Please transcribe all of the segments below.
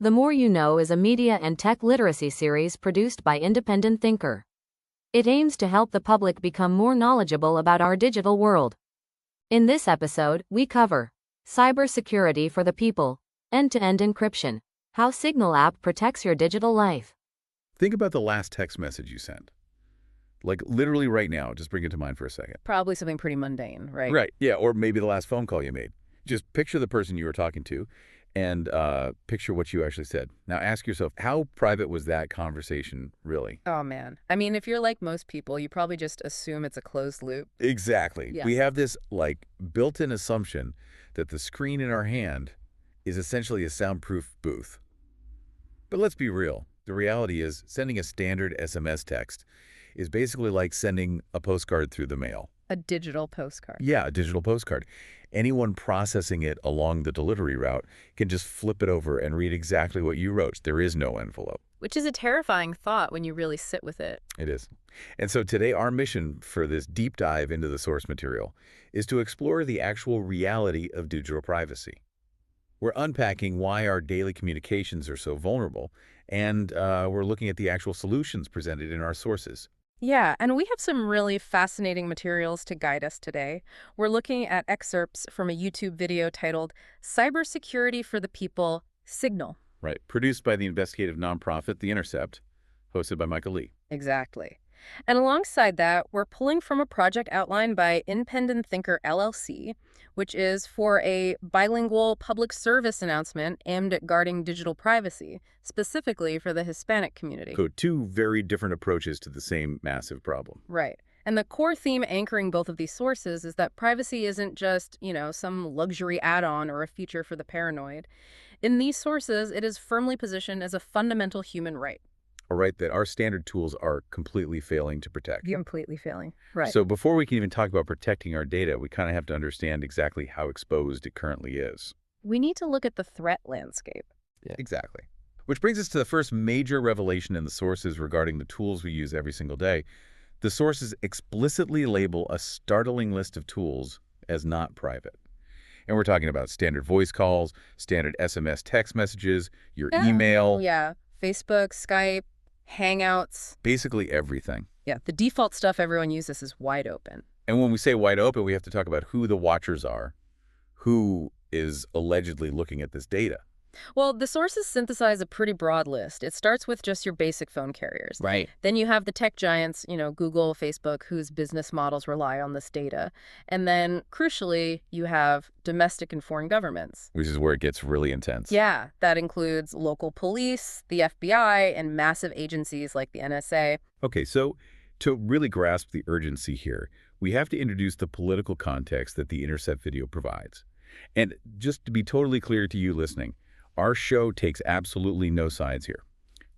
The More You Know is a media and tech literacy series produced by Independent Thinker. It aims to help the public become more knowledgeable about our digital world. In this episode, we cover cybersecurity for the people, end-to-end encryption, how Signal app protects your digital life. Think about the last text message you sent. Like literally right now, just bring it to mind for a second. Probably something pretty mundane, right? Right, yeah, or maybe the last phone call you made. Just picture the person you were talking to and picture what you actually said. Now ask yourself, how private was that conversation really? Oh, man. I mean, if you're like most people, you probably just assume it's a closed loop. Exactly. Yeah. We have this built-in assumption that the screen in our hand is essentially a soundproof booth. But let's be real. The reality is sending a standard SMS text is basically like sending a postcard through the mail. A digital postcard. Yeah, a digital postcard. Anyone processing it along the delivery route can just flip it over and read exactly what you wrote. There is no envelope. Which is a terrifying thought when you really sit with it. It is. And so today our mission for this deep dive into the source material is to explore the actual reality of digital privacy. We're unpacking why our daily communications are so vulnerable, and we're looking at the actual solutions presented in our sources. Yeah, and we have some really fascinating materials to guide us today. We're looking at excerpts from a YouTube video titled Cybersecurity for the People, Signal. Right. Produced by the investigative nonprofit The Intercept, hosted by Michael Lee. Exactly. And alongside that, we're pulling from a project outlined by IndependenThinker LLC, which is for a bilingual public service announcement aimed at guarding digital privacy, specifically for the Hispanic community. So two very different approaches to the same massive problem. Right. And the core theme anchoring both of these sources is that privacy isn't just, some luxury add-on or a feature for the paranoid. In these sources, it is firmly positioned as a fundamental human right. A right that our standard tools are completely failing to protect. Completely failing. Right. So before we can even talk about protecting our data, we kind of have to understand exactly how exposed it currently is. We need to look at the threat landscape. Yeah, exactly. Which brings us to the first major revelation in the sources regarding the tools we use every single day. The sources explicitly label a startling list of tools as not private. And we're talking about standard voice calls, standard SMS text messages, your email. Yeah. Facebook, Skype, Hangouts. Basically everything. Yeah, the default stuff everyone uses is wide open. And when we say wide open, we have to talk about who the watchers are, who is allegedly looking at this data. Well, the sources synthesize a pretty broad list. It starts with just your basic phone carriers. Right. Then you have the tech giants, Google, Facebook, whose business models rely on this data. And then, crucially, you have domestic and foreign governments. Which is where it gets really intense. Yeah, that includes local police, the FBI, and massive agencies like the NSA. Okay, so to really grasp the urgency here, we have to introduce the political context that the Intercept video provides. And just to be totally clear to you listening, our show takes absolutely no sides here.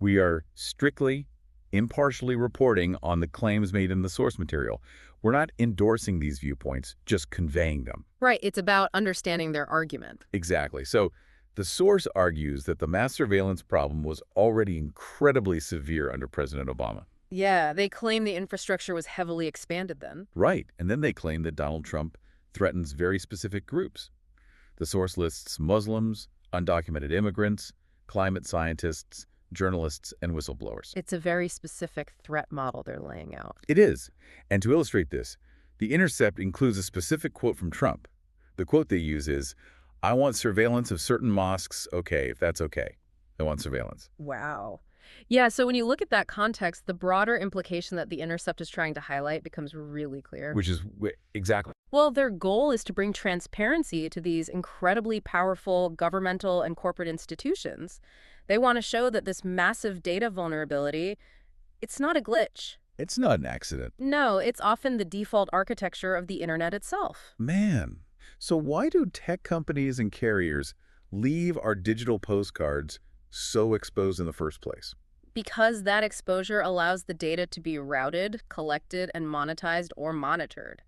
We are strictly, impartially reporting on the claims made in the source material. We're not endorsing these viewpoints, just conveying them. Right, it's about understanding their argument. Exactly. So the source argues that the mass surveillance problem was already incredibly severe under President Obama. Yeah, they claim the infrastructure was heavily expanded then. Right, and then they claim that Donald Trump threatens very specific groups. The source lists Muslims, undocumented immigrants, climate scientists, journalists, and whistleblowers. It's a very specific threat model they're laying out. It is. And to illustrate this, The Intercept includes a specific quote from Trump. The quote they use is, "I want surveillance of certain mosques. Okay, if that's okay. I want surveillance." Wow. Yeah, so when you look at that context, the broader implication that The Intercept is trying to highlight becomes really clear. Which is exactly. Well, their goal is to bring transparency to these incredibly powerful governmental and corporate institutions. They want to show that this massive data vulnerability, it's not a glitch. It's not an accident. No, it's often the default architecture of the internet itself. Man, so why do tech companies and carriers leave our digital postcards so exposed in the first place? Because that exposure allows the data to be routed, collected, and monetized or monitored.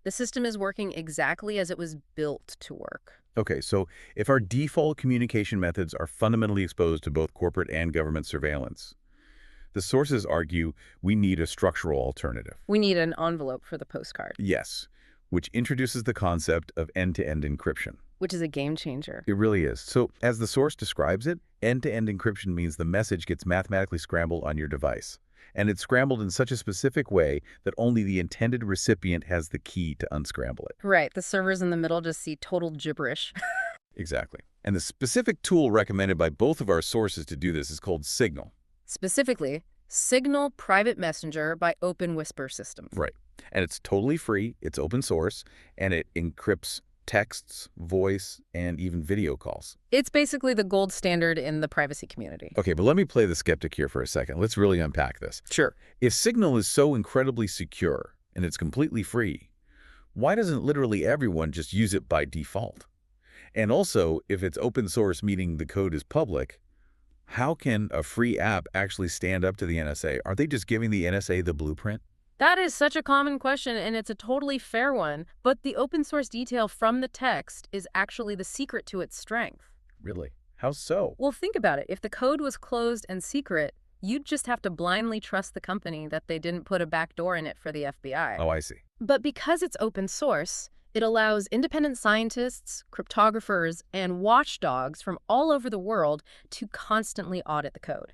The system is working exactly as it was built to work. Okay, so if our default communication methods are fundamentally exposed to both corporate and government surveillance, the sources argue we need a structural alternative. We need an envelope for the postcard. Yes, which introduces the concept of end-to-end encryption. which is a game changer. It really is. So, as the source describes it, end-to-end encryption means the message gets mathematically scrambled on your device. And it's scrambled in such a specific way that only the intended recipient has the key to unscramble it. Right. The servers in the middle just see total gibberish. Exactly. And the specific tool recommended by both of our sources to do this is called Signal. Specifically, Signal Private Messenger by Open Whisper Systems. Right. And it's totally free, it's open source, and it encrypts texts, voice, and even video calls. It's basically the gold standard in the privacy community. Okay, but let me play the skeptic here for a second. Let's really unpack this. Sure. If Signal is so incredibly secure and it's completely free, why doesn't literally everyone just use it by default? And also, if it's open source, meaning the code is public, how can a free app actually stand up to the NSA? Are they just giving the NSA the blueprint? That is such a common question, and it's a totally fair one. But the open source detail from the text is actually the secret to its strength. Really? How so? Well, think about it. If the code was closed and secret, you'd just have to blindly trust the company that they didn't put a backdoor in it for the FBI. Oh, I see. But because it's open source, it allows independent scientists, cryptographers, and watchdogs from all over the world to constantly audit the code.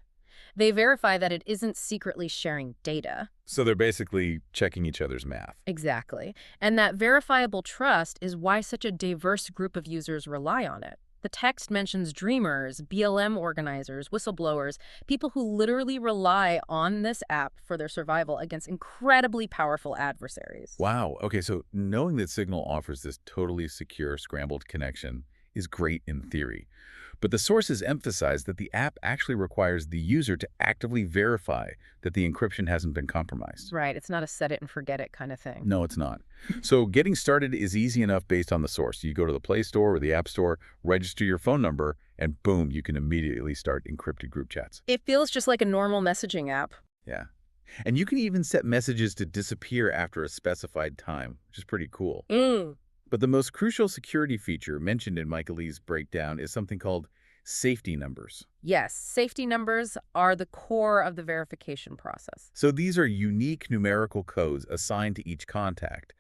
They verify that it isn't secretly sharing data. So they're basically checking each other's math. Exactly. And that verifiable trust is why such a diverse group of users rely on it. The text mentions dreamers, BLM organizers, whistleblowers, people who literally rely on this app for their survival against incredibly powerful adversaries. Wow. Okay, so knowing that Signal offers this totally secure scrambled connection is great in theory. But the sources emphasize that the app actually requires the user to actively verify that the encryption hasn't been compromised. Right. It's not a set it and forget it kind of thing. No, it's not. So getting started is easy enough based on the source. You go to the Play Store or the App Store, register your phone number, and boom, you can immediately start encrypted group chats. It feels just like a normal messaging app. Yeah. And you can even set messages to disappear after a specified time, which is pretty cool. But the most crucial security feature mentioned in Michael Lee's breakdown is something called safety numbers. Yes, safety numbers are the core of the verification process. So these are unique numerical codes assigned to each contact.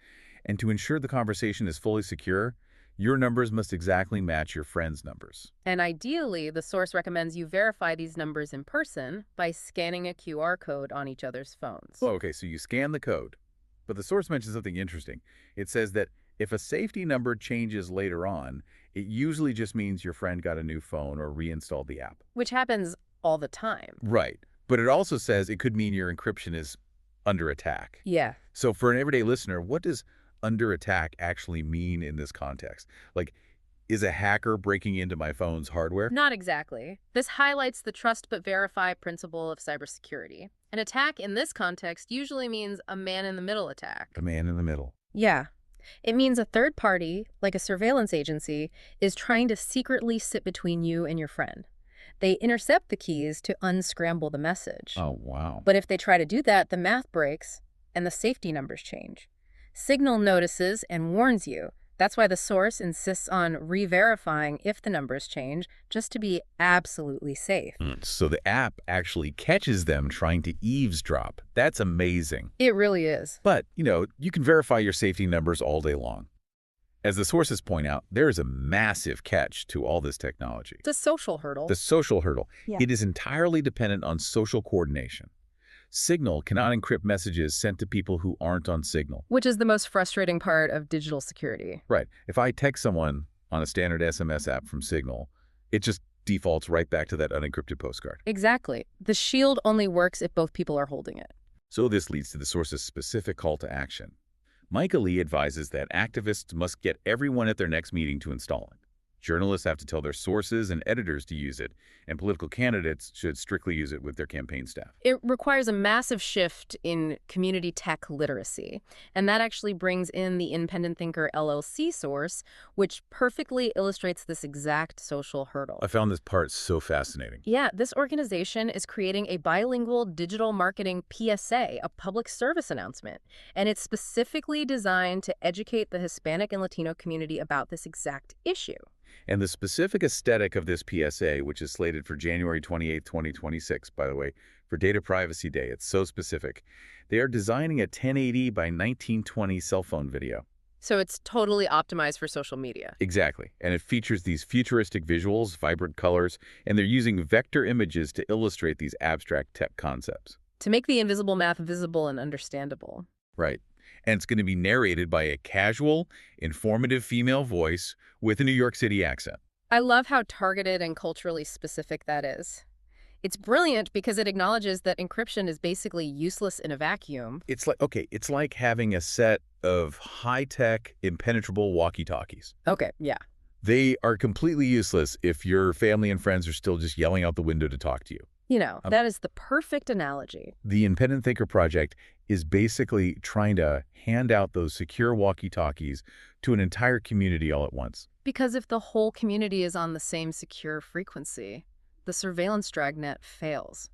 And to ensure the conversation is fully secure, your numbers must exactly match your friend's numbers. And ideally, the source recommends you verify these numbers in person by scanning a QR code on each other's phones. Oh, okay, so you scan the code. But the source mentions something interesting. It says that if a safety number changes later on, it usually just means your friend got a new phone or reinstalled the app. Which happens all the time. Right. But it also says it could mean your encryption is under attack. Yeah. So for an everyday listener, what does under attack actually mean in this context? Like, is a hacker breaking into my phone's hardware? Not exactly. This highlights the trust but verify principle of cybersecurity. An attack in this context usually means a man-in-the-middle attack. A man in the middle. Yeah. It means a third party, like a surveillance agency, is trying to secretly sit between you and your friend. They intercept the keys to unscramble the message. Oh, wow. But if they try to do that, the math breaks and the safety numbers change. Signal notices and warns you. That's why the source insists on re-verifying if the numbers change, just to be absolutely safe. So the app actually catches them trying to eavesdrop. That's amazing. It really is. But, you can verify your safety numbers all day long. As the sources point out, there is a massive catch to all this technology. The social hurdle. The social hurdle. Yeah. It is entirely dependent on social coordination. Signal cannot encrypt messages sent to people who aren't on Signal. Which is the most frustrating part of digital security. Right. If I text someone on a standard SMS app from Signal, it just defaults right back to that unencrypted postcard. Exactly. The shield only works if both people are holding it. So this leads to the source's specific call to action. Michael Lee advises that activists must get everyone at their next meeting to install it. Journalists have to tell their sources and editors to use it, and political candidates should strictly use it with their campaign staff. It requires a massive shift in community tech literacy, and that actually brings in the IndependenThinker LLC source, which perfectly illustrates this exact social hurdle. I found this part so fascinating. Yeah, this organization is creating a bilingual digital marketing PSA, a public service announcement, and it's specifically designed to educate the Hispanic and Latino community about this exact issue. And the specific aesthetic of this PSA, which is slated for January 28, 2026, by the way, for Data Privacy Day, it's so specific. They are designing a 1080 by 1920 cell phone video. So it's totally optimized for social media. Exactly. And it features these futuristic visuals, vibrant colors, and they're using vector images to illustrate these abstract tech concepts. To make the invisible math visible and understandable. Right. And it's going to be narrated by a casual, informative female voice with a New York City accent. I love how targeted and culturally specific that is. It's brilliant because it acknowledges that encryption is basically useless in a vacuum. It's like having a set of high-tech, impenetrable walkie-talkies. Okay, yeah. They are completely useless if your family and friends are still just yelling out the window to talk to you. You know, that is the perfect analogy. The Independent Thinker Project is basically trying to hand out those secure walkie-talkies to an entire community all at once. Because if the whole community is on the same secure frequency, the surveillance dragnet fails.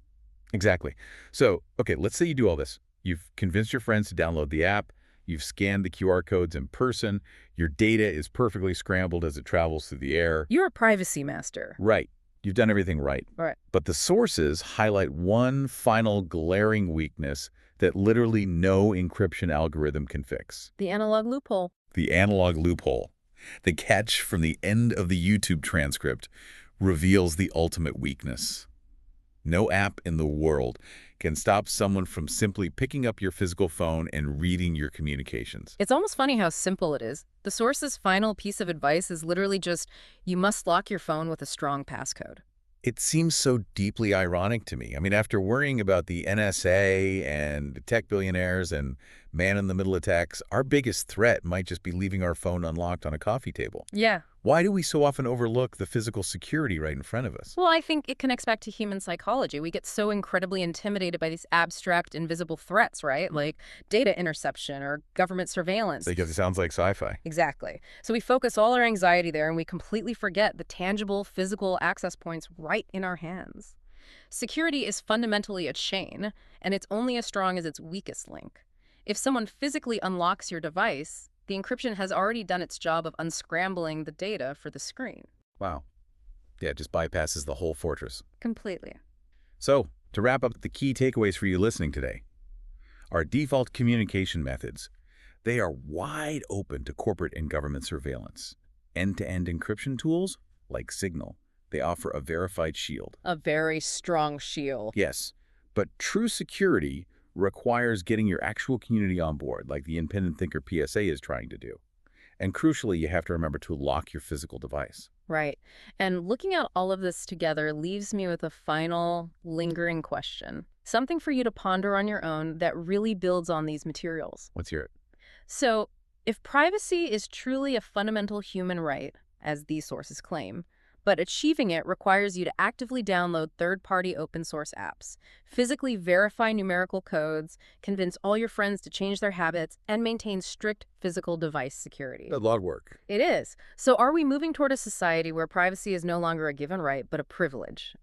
Exactly. So, okay, let's say you do all this. You've convinced your friends to download the app. You've scanned the QR codes in person. Your data is perfectly scrambled as it travels through the air. You're a privacy master. Right. You've done everything right. Right. But the sources highlight one final glaring weakness that literally no encryption algorithm can fix. The analog loophole. The analog loophole. The catch from the end of the YouTube transcript reveals the ultimate weakness. No app in the world can stop someone from simply picking up your physical phone and reading your communications. It's almost funny how simple it is. The source's final piece of advice is literally just, you must lock your phone with a strong passcode. It seems so deeply ironic to me. I mean, after worrying about the NSA and tech billionaires and man-in-the-middle attacks, our biggest threat might just be leaving our phone unlocked on a coffee table. Yeah. Why do we so often overlook the physical security right in front of us? Well, I think it connects back to human psychology. We get so incredibly intimidated by these abstract, invisible threats, right? Like data interception or government surveillance. Because it sounds like sci-fi. Exactly. So we focus all our anxiety there and we completely forget the tangible, physical access points right in our hands. Security is fundamentally a chain, and it's only as strong as its weakest link. If someone physically unlocks your device, the encryption has already done its job of unscrambling the data for the screen. Wow. Yeah, it just bypasses the whole fortress. Completely. So, to wrap up the key takeaways for you listening today, our default communication methods, they are wide open to corporate and government surveillance. End-to-end encryption tools, like Signal, they offer a verified shield. A very strong shield. Yes, but true security requires getting your actual community on board, like the Independent Thinker PSA is trying to do. And crucially, you have to remember to lock your physical device. Right. And looking at all of this together leaves me with a final, lingering question. Something for you to ponder on your own that really builds on these materials. Let's hear it. So, if privacy is truly a fundamental human right, as these sources claim, but achieving it requires you to actively download third-party open-source apps, physically verify numerical codes, convince all your friends to change their habits, and maintain strict physical device security. A lot of work. It is. So are we moving toward a society where privacy is no longer a given right, but a privilege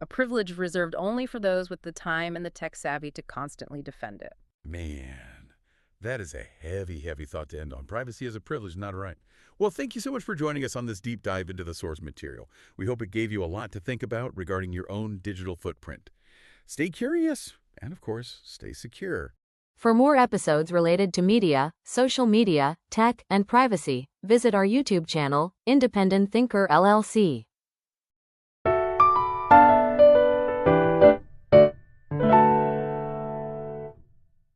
reserved only for those with the time and the tech savvy to constantly defend it? Man, that is a heavy, heavy thought to end on. Privacy is a privilege, not a right. Well, thank you so much for joining us on this deep dive into the source material. We hope it gave you a lot to think about regarding your own digital footprint. Stay curious, and of course, stay secure. For more episodes related to media, social media, tech, and privacy, visit our YouTube channel, Independent Thinker LLC.